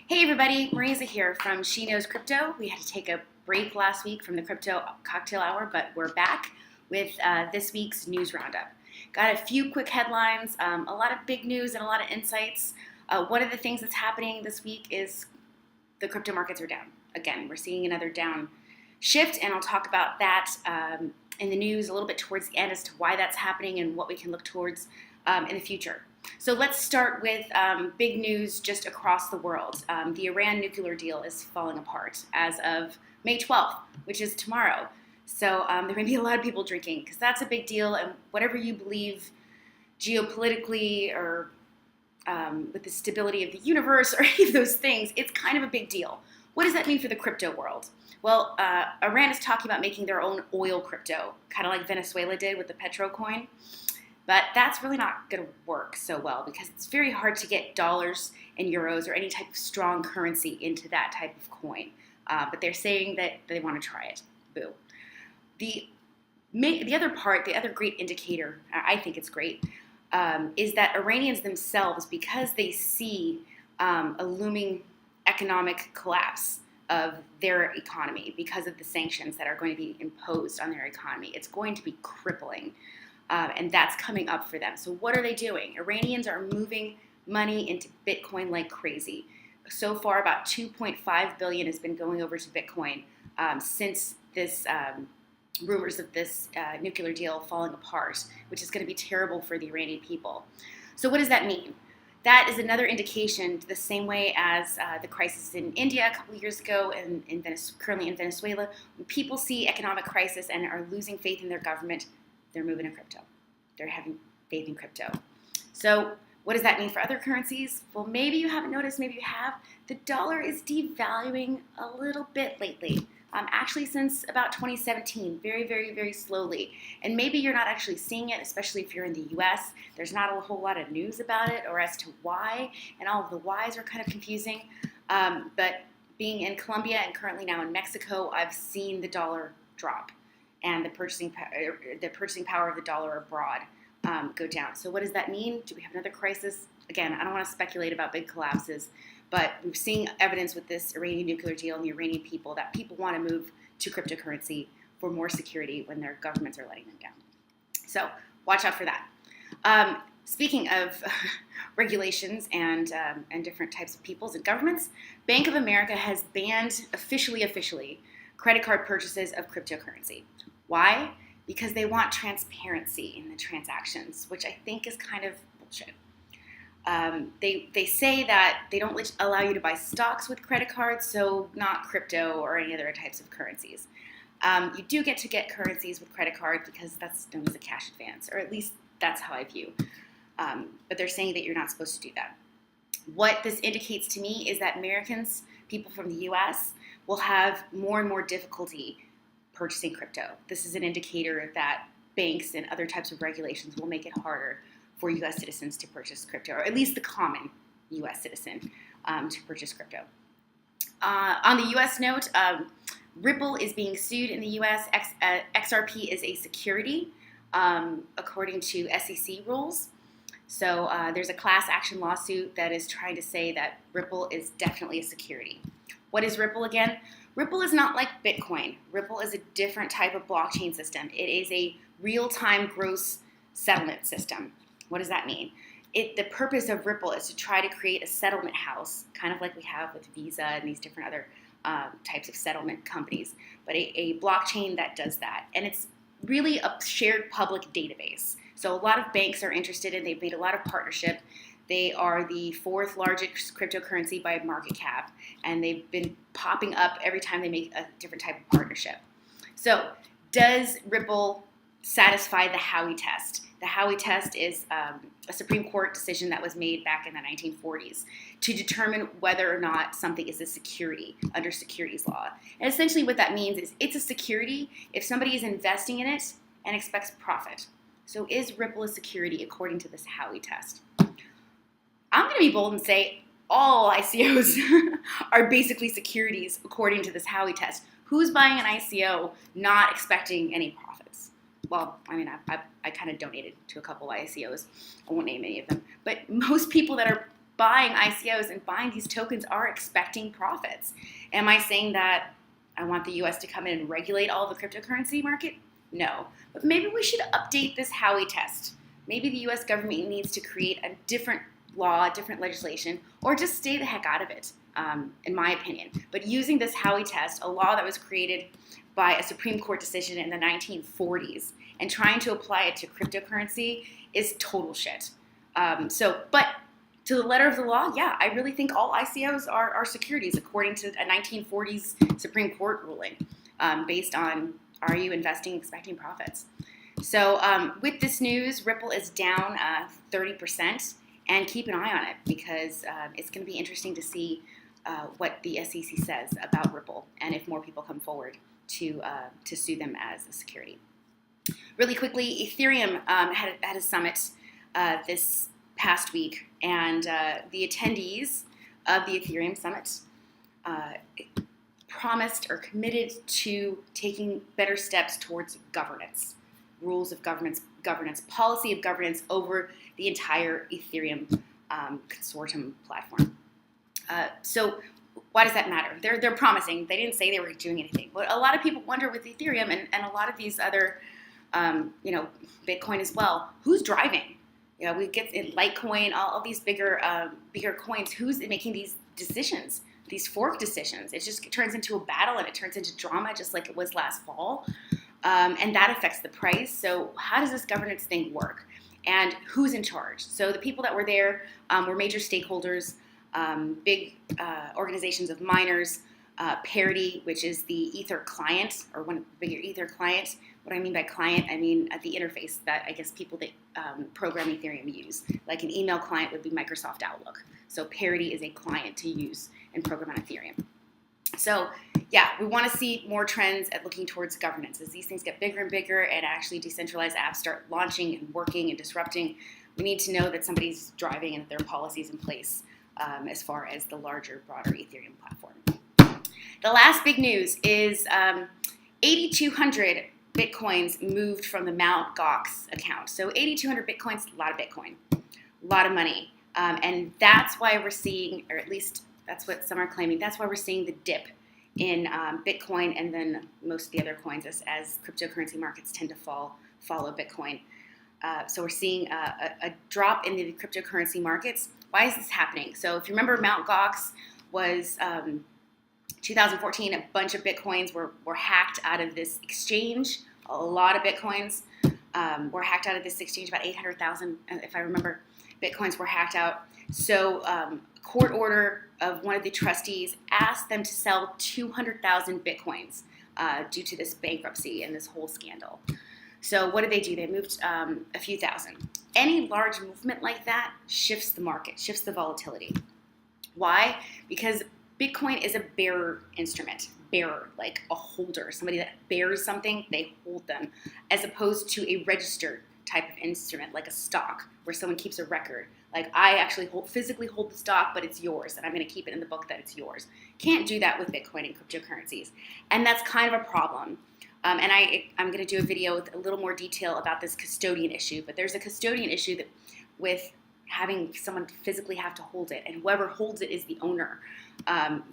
Hey everybody, Marisa here from She Knows Crypto. We had to take a break last week from the crypto cocktail hour, but we're back with this week's news roundup. Got a few quick headlines, a lot of big news and a lot of insights. One of the things that's happening this week is the crypto markets are down. Again, we're seeing another down shift, and I'll talk about that in the news a little bit towards the end as to why that's happening and what we can look towards in the future. So let's start with big news just across the world. The Iran nuclear deal is falling apart as of May 12th, which is tomorrow. So there may be a lot of people drinking because that's a big deal. And whatever you believe geopolitically or with the stability of the universe or any of those things, it's kind of a big deal. What does that mean for the crypto world? Well, Iran is talking about making their own oil crypto, kind of like Venezuela did with the petro coin. But that's really not going to work so well because it's very hard to get dollars and euros or any type of strong currency into that type of coin. But they're saying that they want to try it. Boo. The other part, the other great indicator, I think it's great, is that Iranians themselves, because they see a looming economic collapse of their economy because of the sanctions that are going to be imposed on their economy, it's going to be crippling. And that's coming up for them. So what are they doing? Iranians are moving money into Bitcoin like crazy. So far, about 2.5 billion has been going over to Bitcoin since this rumors of this nuclear deal falling apart, which is going to be terrible for the Iranian people. So what does that mean? That is another indication, the same way as the crisis in India a couple years ago and currently in Venezuela. When people see economic crisis and are losing faith in their government, they're moving to crypto. They're having faith in crypto. So what does that mean for other currencies? Well, maybe you haven't noticed, maybe you have. The dollar is devaluing a little bit lately, actually since about 2017, very, very, very slowly. And maybe you're not actually seeing it, especially if you're in the US. There's not a whole lot of news about it or as to why, and all of the whys are kind of confusing. But being in Colombia and currently now in Mexico, I've seen the dollar drop and the purchasing power of the dollar abroad go down. So what does that mean? Do we have another crisis? Again, I don't want to speculate about big collapses, but we're seeing evidence with this Iranian nuclear deal and the Iranian people that people want to move to cryptocurrency for more security when their governments are letting them down. So watch out for that. Speaking of regulations and different types of peoples and governments, Bank of America has banned officially credit card purchases of cryptocurrency. Why? Because they want transparency in the transactions, which I think is kind of bullshit. They say that they don't allow you to buy stocks with credit cards, so not crypto or any other types of currencies. You do get to get currencies with credit cards because that's known as a cash advance, or at least that's how I view. But they're saying that you're not supposed to do that. What this indicates to me is that Americans, people from the US, will have more and more difficulty purchasing crypto. This is an indicator that banks and other types of regulations will make it harder for U.S. citizens to purchase crypto, or at least the common U.S. citizen to purchase crypto. On the U.S. note, Ripple is being sued in the U.S. XRP is a security according to SEC rules. So there's a class action lawsuit that is trying to say that Ripple is definitely a security. What is Ripple again? Ripple is not like Bitcoin. Ripple is a different type of blockchain system. It is a real-time gross settlement system. What does that mean? The purpose of Ripple is to try to create a settlement house, kind of like we have with Visa and these different other types of settlement companies, but a blockchain that does that. And it's really a shared public database. So a lot of banks are interested in, they've made a lot of partnership. They are the fourth largest cryptocurrency by market cap, and they've been popping up every time they make a different type of partnership. So does Ripple satisfy the Howey test? The Howey test is a Supreme Court decision that was made back in the 1940s to determine whether or not something is a security under securities law. And essentially what that means is it's a security if somebody is investing in it and expects profit. So is Ripple a security according to this Howey test? I'm going to be bold and say all ICOs are basically securities according to this Howey test. Who's buying an ICO not expecting any profits? Well, I mean, I kind of donated to a couple ICOs. I won't name any of them. But most people that are buying ICOs and buying these tokens are expecting profits. Am I saying that I want the US to come in and regulate all the cryptocurrency market? No. But maybe we should update this Howey test. Maybe the US government needs to create a different law, different legislation, or just stay the heck out of it, in my opinion. But using this Howey test, a law that was created by a Supreme Court decision in the 1940s, and trying to apply it to cryptocurrency is total shit. But to the letter of the law, yeah, I really think all ICOs are securities according to a 1940s Supreme Court ruling, based on, are you investing expecting profits? So with this news, Ripple is down 30%, and keep an eye on it because it's going to be interesting to see what the SKC says about Ripple and if more people come forward to sue them as a security. Really quickly, Ethereum had a summit this past week, and the attendees of the Ethereum summit promised or committed to taking better steps towards governance, rules of governance, policy of governance over the entire Ethereum consortium platform. So why does that matter? They're promising. They didn't say they were doing anything. But a lot of people wonder with Ethereum and a lot of these other, Bitcoin as well, who's driving? We get in Litecoin, all these bigger coins. Who's making these decisions, these fork decisions? It just turns into a battle and it turns into drama, just like it was last fall. And that affects the price. So how does this governance thing work? And who's in charge? So the people that were there were major stakeholders, big organizations of miners, Parity, which is the Ether client, or one of the bigger Ether clients. What I mean by client, I mean the interface that I guess people that program Ethereum use. Like an email client would be Microsoft Outlook. So Parity is a client to use and program on Ethereum. So yeah, we want to see more trends at looking towards governance. As these things get bigger and bigger and actually decentralized apps start launching and working and disrupting, we need to know that somebody's driving and that there are policies in place as far as the larger, broader Ethereum platform. The last big news is 8,200 Bitcoins moved from the Mt. Gox account. So 8,200 Bitcoins, a lot of Bitcoin, a lot of money. And that's why we're seeing, or at least that's what some are claiming, that's why we're seeing the dip in Bitcoin and then most of the other coins as cryptocurrency markets tend to follow Bitcoin. So we're seeing a drop in the cryptocurrency markets. Why is this happening? So if you remember, Mt. Gox was 2014, a bunch of Bitcoins were hacked out of this exchange. A lot of Bitcoins were hacked out of this exchange, about 800,000, if I remember, Bitcoins were hacked out. So a court order of one of the trustees asked them to sell 200,000 Bitcoins due to this bankruptcy and this whole scandal. So what did they do? They moved a few thousand. Any large movement like that shifts the market, shifts the volatility. Why? Because Bitcoin is a bearer instrument. Bearer, like a holder, somebody that bears something, they hold them, as opposed to a registered type of instrument, like a stock, where someone keeps a record. Like, I actually physically hold the stock, but it's yours, and I'm going to keep it in the book that it's yours. Can't do that with Bitcoin and cryptocurrencies, and that's kind of a problem. And I'm going to do a video with a little more detail about this custodian issue, but there's a custodian issue that with having someone physically have to hold it, and whoever holds it is the owner,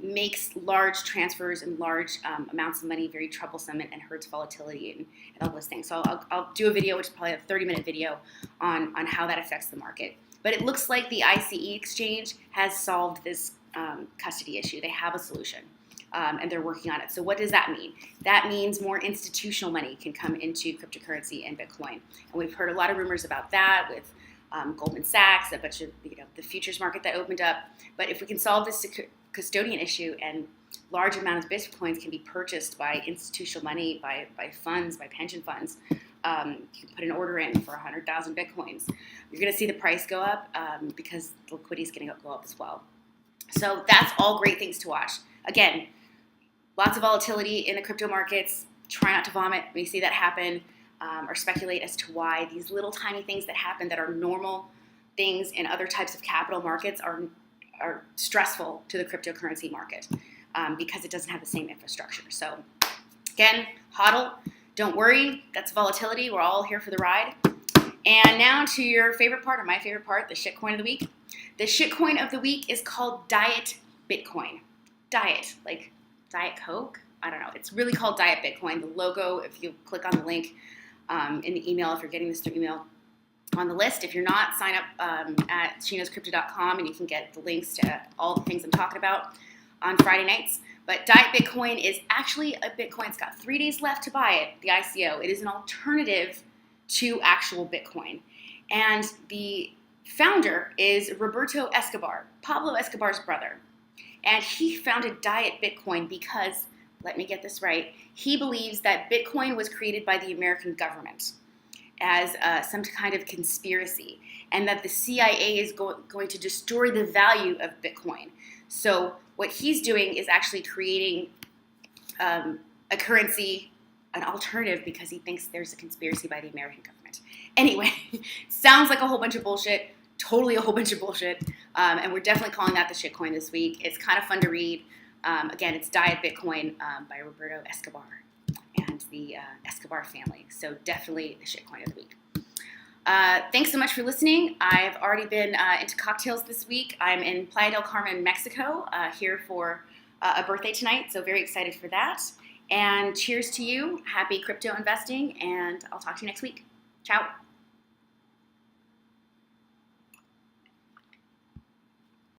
makes large transfers and large amounts of money very troublesome and hurts volatility and all those things. So I'll do a video, which is probably a 30-minute video, on how that affects the market. But it looks like the ICE exchange has solved this custody issue. They have a solution, and they're working on it. So what does that mean? That means more institutional money can come into cryptocurrency and Bitcoin. And we've heard a lot of rumors about that with Goldman Sachs, a bunch of the futures market that opened up. But if we can solve this custodian issue and large amounts of Bitcoins can be purchased by institutional money, by funds, by pension funds, you can put an order in for 100,000 Bitcoins. You're going to see the price go up because liquidity is going to go up as well. So that's all great things to watch. Again, lots of volatility in the crypto markets. Try not to vomit when you see that happen. Or speculate as to why these little tiny things that happen that are normal things in other types of capital markets are stressful to the cryptocurrency market because it doesn't have the same infrastructure. So again, hodl, don't worry, that's volatility. We're all here for the ride. And now to your favorite part, or my favorite part, the shitcoin of the week. The shitcoin of the week is called Diet Bitcoin. Diet, like Diet Coke? I don't know. It's really called Diet Bitcoin. The logo, if you click on the link in the email, if you're getting this through email, on the list. If you're not, sign up at sheknows.crypto.com and you can get the links to all the things I'm talking about on Friday nights. But Diet Bitcoin is actually a Bitcoin. It's got 3 days left to buy it, the ICO. It is an alternative to actual Bitcoin. And the founder is Roberto Escobar, Pablo Escobar's brother. And he founded Diet Bitcoin because, let me get this right, he believes that Bitcoin was created by the American government as some kind of conspiracy, and that the CIA is going to destroy the value of Bitcoin. So what he's doing is actually creating a currency, an alternative, because he thinks there's a conspiracy by the American government. Anyway, sounds like a whole bunch of bullshit, totally a whole bunch of bullshit, and we're definitely calling that the shitcoin this week. It's kind of fun to read. Again, it's Diet Bitcoin by Roberto Escobar and the Escobar family. So definitely the shitcoin of the week. Thanks so much for listening. I've already been into cocktails this week. I'm in Playa del Carmen, Mexico, here for a birthday tonight. So very excited for that. And cheers to you. Happy crypto investing. And I'll talk to you next week. Ciao.